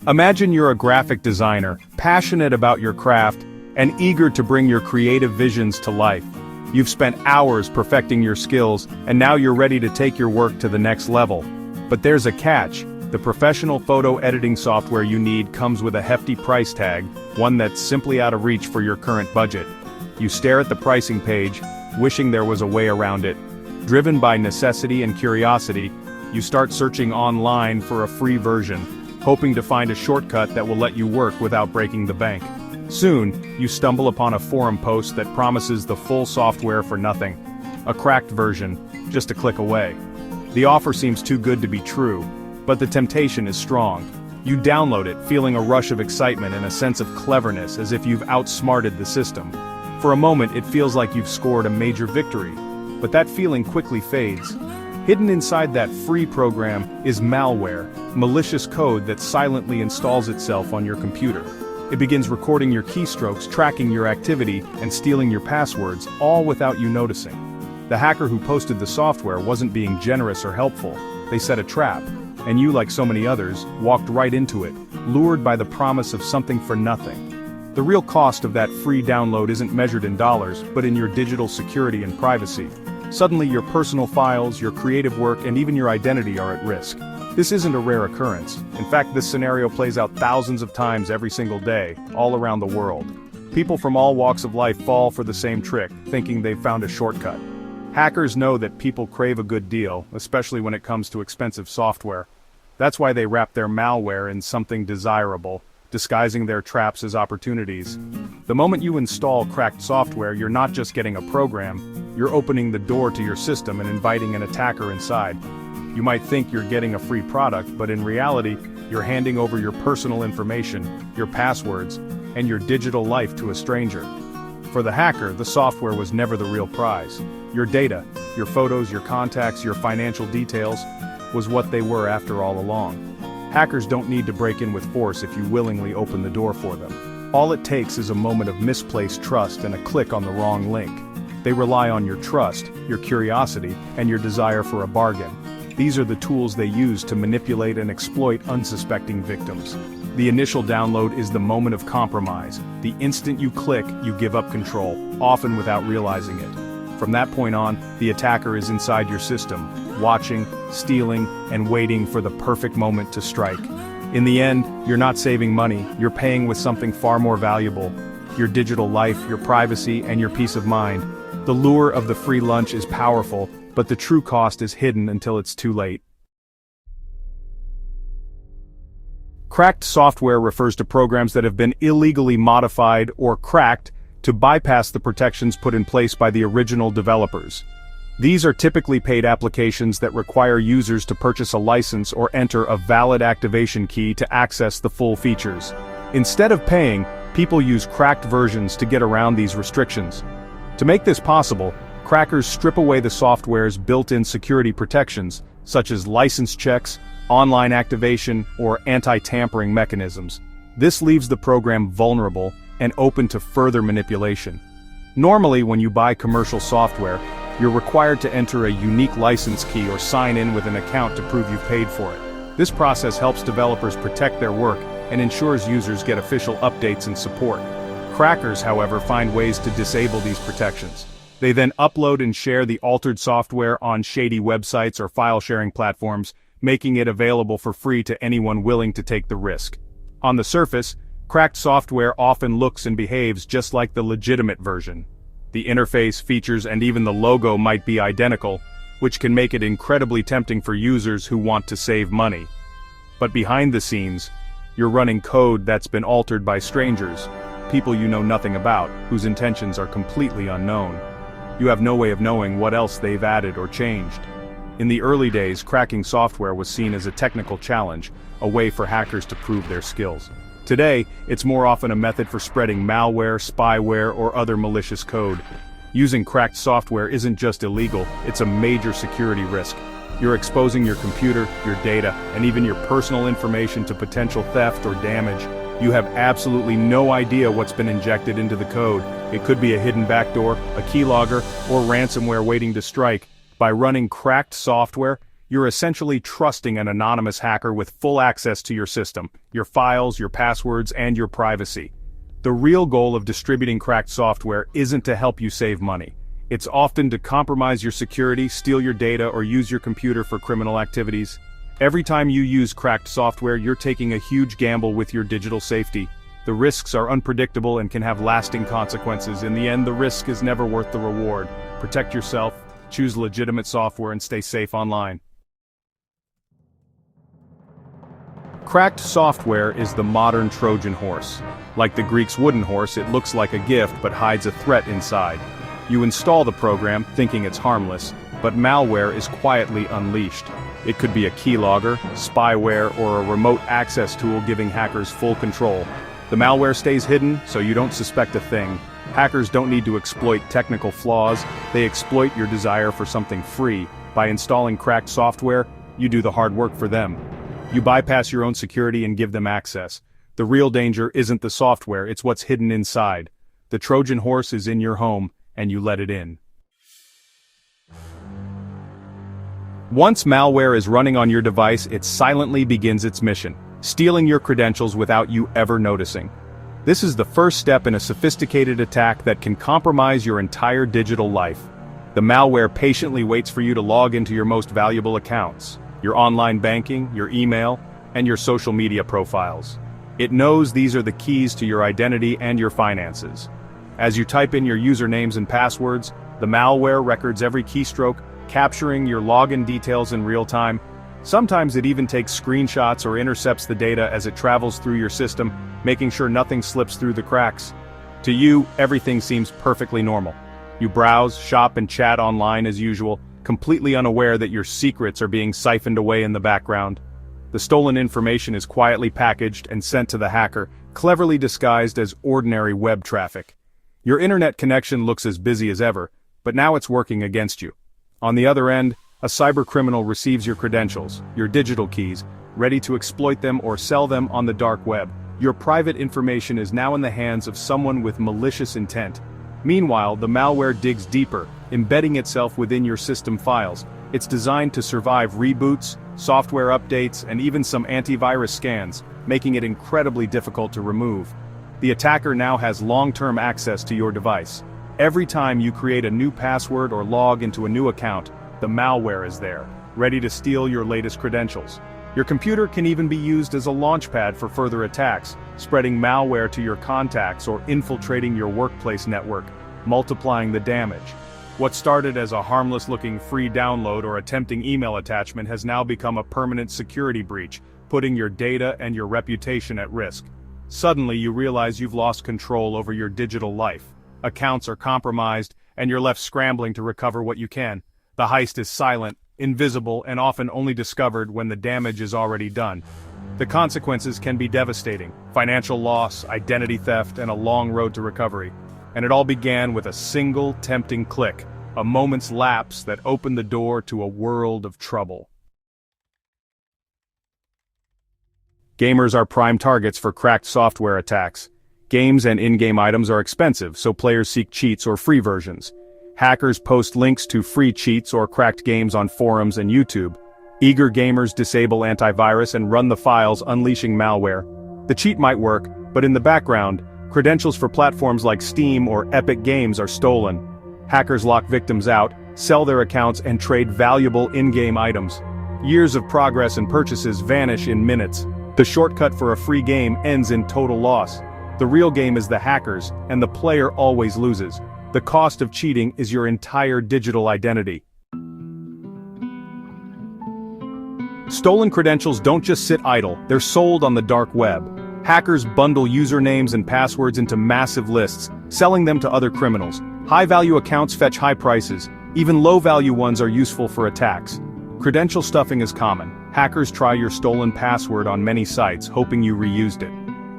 Imagine you're a graphic designer, passionate about your craft, and eager to bring your creative visions to life. You've spent hours perfecting your skills, and now you're ready to take your work to the next level. But there's a catch. The professional photo editing software you need comes with a hefty price tag, one that's simply out of reach for your current budget. You stare at the pricing page, wishing there was a way around it. Driven by necessity and curiosity, you start searching online for a free version, hoping to find a shortcut that will let you work without breaking the bank. Soon, you stumble upon a forum post that promises the full software for nothing. A cracked version, just a click away. The offer seems too good to be true, but the temptation is strong. You download it, feeling a rush of excitement and a sense of cleverness as if you've outsmarted the system. For a moment, it feels like you've scored a major victory, but that feeling quickly fades. Hidden inside that free program is malware, malicious code that silently installs itself on your computer. It begins recording your keystrokes, tracking your activity, and stealing your passwords, all without you noticing. The hacker who posted the software wasn't being generous or helpful. They set a trap, and you, like so many others, walked right into it, lured by the promise of something for nothing. The real cost of that free download isn't measured in dollars, but in your digital security and privacy. Suddenly your personal files, your creative work, and even your identity are at risk. This isn't a rare occurrence. In fact, this scenario plays out thousands of times every single day, all around the world. People from all walks of life fall for the same trick, thinking they've found a shortcut. Hackers know that people crave a good deal, especially when it comes to expensive software. That's why they wrap their malware in something desirable, disguising their traps as opportunities. The moment you install cracked software, you're not just getting a program, you're opening the door to your system and inviting an attacker inside. You might think you're getting a free product, but in reality, you're handing over your personal information, your passwords, and your digital life to a stranger. For the hacker, the software was never the real prize. Your data, your photos, your contacts, your financial details, was what they were after all along. Hackers don't need to break in with force if you willingly open the door for them. All it takes is a moment of misplaced trust and a click on the wrong link. They rely on your trust, your curiosity, and your desire for a bargain. These are the tools they use to manipulate and exploit unsuspecting victims. The initial download is the moment of compromise. The instant you click, you give up control, often without realizing it. From that point on, the attacker is inside your system, watching, stealing, and waiting for the perfect moment to strike. In the end, you're not saving money, you're paying with something far more valuable: your digital life, your privacy, and your peace of mind. The lure of the free lunch is powerful, but the true cost is hidden until it's too late. Cracked software refers to programs that have been illegally modified or cracked to bypass the protections put in place by the original developers. These are typically paid applications that require users to purchase a license or enter a valid activation key to access the full features. Instead of paying, people use cracked versions to get around these restrictions. To make this possible, crackers strip away the software's built-in security protections, such as license checks, online activation, or anti-tampering mechanisms. This leaves the program vulnerable and open to further manipulation. Normally, when you buy commercial software, you're required to enter a unique license key or sign in with an account to prove you've paid for it. This process helps developers protect their work and ensures users get official updates and support. Crackers, however, find ways to disable these protections. They then upload and share the altered software on shady websites or file-sharing platforms, making it available for free to anyone willing to take the risk. On the surface, cracked software often looks and behaves just like the legitimate version. The interface, features, and even the logo might be identical, which can make it incredibly tempting for users who want to save money. But behind the scenes, you're running code that's been altered by strangers, people you know nothing about, whose intentions are completely unknown. You have no way of knowing what else they've added or changed. In the early days, cracking software was seen as a technical challenge, a way for hackers to prove their skills. Today, it's more often a method for spreading malware, spyware, or other malicious code. Using cracked software isn't just illegal, it's a major security risk. You're exposing your computer, your data, and even your personal information to potential theft or damage. You have absolutely no idea what's been injected into the code. It could be a hidden backdoor, a keylogger, or ransomware waiting to strike. By running cracked software, You're essentially trusting an anonymous hacker with full access to your system, your files, your passwords, and your privacy. The real goal of distributing cracked software isn't to help you save money. It's often to compromise your security, steal your data, or use your computer for criminal activities. Every time you use cracked software, you're taking a huge gamble with your digital safety. The risks are unpredictable and can have lasting consequences. In the end, the risk is never worth the reward. Protect yourself, choose legitimate software, and stay safe online. Cracked software is the modern Trojan horse. Like the Greeks' wooden horse, it looks like a gift but hides a threat inside. You install the program, thinking it's harmless, but malware is quietly unleashed. It could be a keylogger, spyware, or a remote access tool giving hackers full control. The malware stays hidden, so you don't suspect a thing. Hackers don't need to exploit technical flaws, they exploit your desire for something free. By installing cracked software, you do the hard work for them. You bypass your own security and give them access. The real danger isn't the software, it's what's hidden inside. The Trojan horse is in your home, and you let it in. Once malware is running on your device, it silently begins its mission, stealing your credentials without you ever noticing. This is the first step in a sophisticated attack that can compromise your entire digital life. The malware patiently waits for you to log into your most valuable accounts, your online banking, your email, and your social media profiles. It knows these are the keys to your identity and your finances. As you type in your usernames and passwords, the malware records every keystroke, capturing your login details in real time. Sometimes it even takes screenshots or intercepts the data as it travels through your system, making sure nothing slips through the cracks. To you, everything seems perfectly normal. You browse, shop, and chat online as usual, completely unaware that your secrets are being siphoned away in the background. The stolen information is quietly packaged and sent to the hacker, cleverly disguised as ordinary web traffic. Your internet connection looks as busy as ever, but now it's working against you. On the other end, a cybercriminal receives your credentials, your digital keys, ready to exploit them or sell them on the dark web. Your private information is now in the hands of someone with malicious intent. Meanwhile, the malware digs deeper, embedding itself within your system files. It's designed to survive reboots, software updates, and even some antivirus scans, making it incredibly difficult to remove. The attacker now has long-term access to your device. Every time you create a new password or log into a new account, the malware is there, ready to steal your latest credentials. Your computer can even be used as a launchpad for further attacks, spreading malware to your contacts or infiltrating your workplace network, multiplying the damage. What started as a harmless-looking free download or a tempting email attachment has now become a permanent security breach, putting your data and your reputation at risk. Suddenly you realize you've lost control over your digital life. Accounts are compromised, and you're left scrambling to recover what you can. The heist is silent, invisible, and often only discovered when the damage is already done. The consequences can be devastating: financial loss, identity theft, and a long road to recovery. And it all began with a single tempting click, a moment's lapse that opened the door to a world of trouble. Gamers are prime targets for cracked software attacks. Games and in-game items are expensive, so players seek cheats or free versions. Hackers post links to free cheats or cracked games on forums and YouTube. Eager gamers disable antivirus and run the files, unleashing malware. The cheat might work, but in the background, credentials for platforms like Steam or Epic Games are stolen. Hackers lock victims out, sell their accounts, and trade valuable in-game items. Years of progress and purchases vanish in minutes. The shortcut for a free game ends in total loss. The real game is the hackers, and the player always loses. The cost of cheating is your entire digital identity. Stolen credentials don't just sit idle, they're sold on the dark web. Hackers bundle usernames and passwords into massive lists, selling them to other criminals. High-value accounts fetch high prices. Even low-value ones are useful for attacks. Credential stuffing is common. Hackers try your stolen password on many sites, hoping you reused it.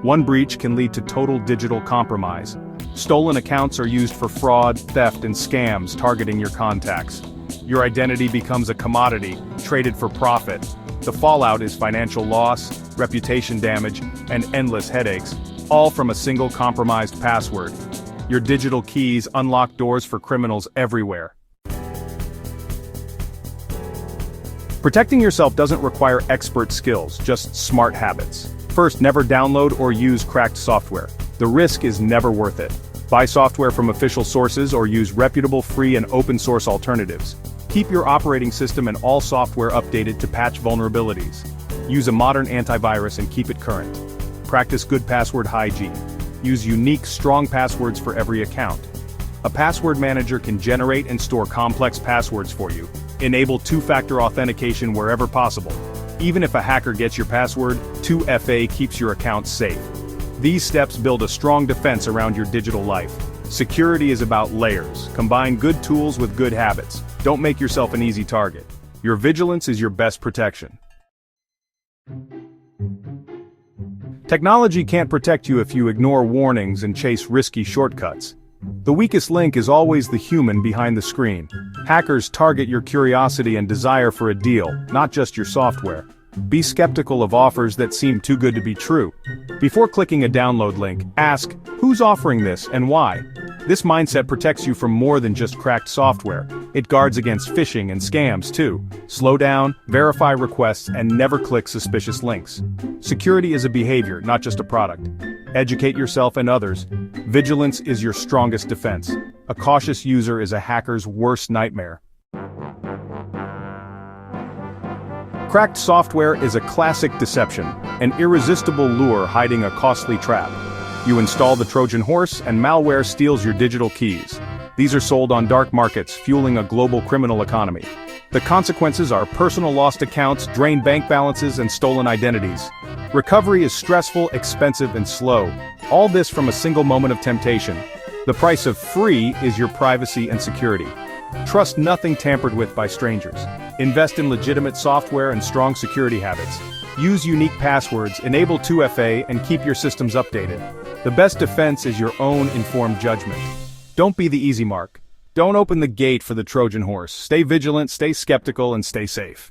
One breach can lead to total digital compromise. Stolen accounts are used for fraud, theft, and scams targeting your contacts. Your identity becomes a commodity, traded for profit. The fallout is financial loss, reputation damage, and endless headaches, all from a single compromised password. Your digital keys unlock doors for criminals everywhere. Protecting yourself doesn't require expert skills, just smart habits. First, never download or use cracked software. The risk is never worth it. Buy software from official sources or use reputable free and open source alternatives. Keep your operating system and all software updated to patch vulnerabilities. Use a modern antivirus and keep it current. Practice good password hygiene. Use unique, strong passwords for every account. A password manager can generate and store complex passwords for you. Enable two-factor authentication wherever possible. Even if a hacker gets your password, 2FA keeps your account safe. These steps build a strong defense around your digital life. Security is about layers. Combine good tools with good habits. Don't make yourself an easy target. Your vigilance is your best protection. Technology can't protect you if you ignore warnings and chase risky shortcuts. The weakest link is always the human behind the screen. Hackers target your curiosity and desire for a deal, not just your software. Be skeptical of offers that seem too good to be true. Before clicking a download link, ask, who's offering this and why? This mindset protects you from more than just cracked software. It guards against phishing and scams too. Slow down, verify requests, and never click suspicious links. Security is a behavior, not just a product. Educate yourself and others. Vigilance is your strongest defense. A cautious user is a hacker's worst nightmare. Cracked software is a classic deception, an irresistible lure hiding a costly trap. You install the Trojan horse and malware steals your digital keys. These are sold on dark markets, fueling a global criminal economy. The consequences are personal lost accounts, drained bank balances, and stolen identities. Recovery is stressful, expensive, and slow. All this from a single moment of temptation. The price of free is your privacy and security. Trust nothing tampered with by strangers. Invest in legitimate software and strong security habits. Use unique passwords, enable 2FA, and keep your systems updated. The best defense is your own informed judgment. Don't be the easy mark. Don't open the gate for the Trojan horse. Stay vigilant, stay skeptical, and stay safe.